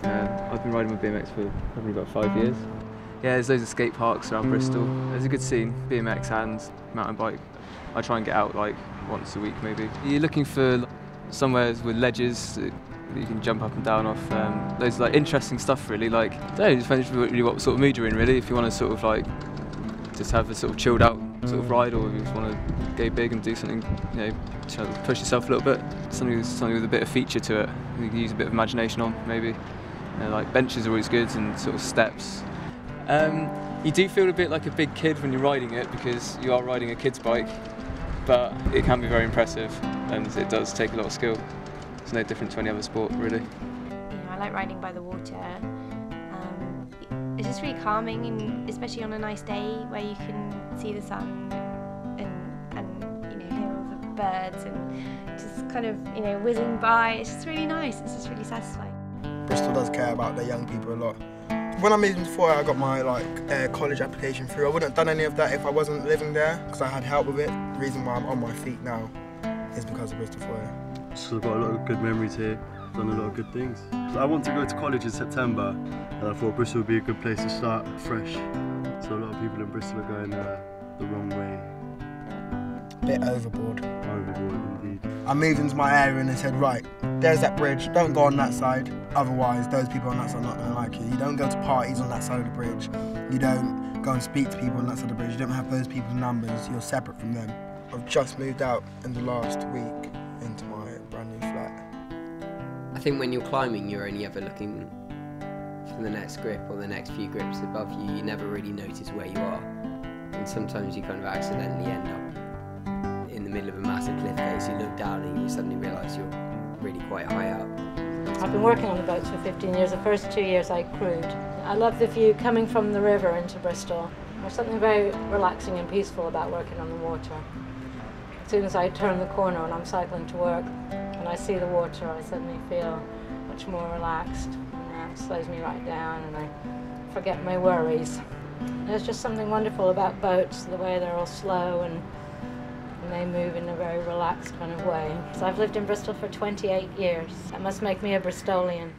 I've been riding my BMX for probably about 5 years. Yeah, there's loads of skate parks around Bristol. There's a good scene, BMX and mountain bike. I try and get out like once a week maybe. You're looking for somewhere with ledges that you can jump up and down off. There's like interesting stuff really. Like, I don't know, it depends really what sort of mood you're in really. If you want to sort of like just have a sort of chilled out sort of ride, or if you just want to go big and do something, you know, try to push yourself a little bit. Something with a bit of feature to it. You can use a bit of imagination on maybe. You know, like benches are always good and sort of steps. You do feel a bit like a big kid when you're riding it because you are riding a kid's bike, but it can be very impressive and it does take a lot of skill. It's no different to any other sport really. You know, I like riding by the water. It's just really calming, and especially on a nice day where you can see the sun and you know, hear all the birds and just kind of, you know, whizzing by. It's just really nice. It's just really satisfying. Bristol does care about their young people a lot. When I moved in before, I got my college application through. I wouldn't have done any of that if I wasn't living there because I had help with it. The reason why I'm on my feet now is because of Bristol Foyer. So I've got a lot of good memories here, done a lot of good things. I want to go to college in September and I thought Bristol would be a good place to start fresh. So a lot of people in Bristol are going the wrong way. Bit overboard. Overboard indeed. I moved into my area and they said, right, there's that bridge, don't go on that side, otherwise those people on that side are not going to like you. You don't go to parties on that side of the bridge, you don't go and speak to people on that side of the bridge, you don't have those people's numbers, you're separate from them. I've just moved out in the last week into my brand new flat. I think when you're climbing, you're only ever looking for the next grip or the next few grips above you. You never really notice where you are. And sometimes you kind of accidentally end up in the middle of a massive cliff face. You look down and you suddenly realise you're really quite high up. I've been working on the boats for 15 years. The first 2 years I crewed. I love the view coming from the river into Bristol. There's something very relaxing and peaceful about working on the water. As soon as I turn the corner and I'm cycling to work and I see the water, I suddenly feel much more relaxed, and it slows me right down and I forget my worries. There's just something wonderful about boats, the way they're all slow and they move in a very relaxed kind of way. So I've lived in Bristol for 28 years. That must make me a Bristolian.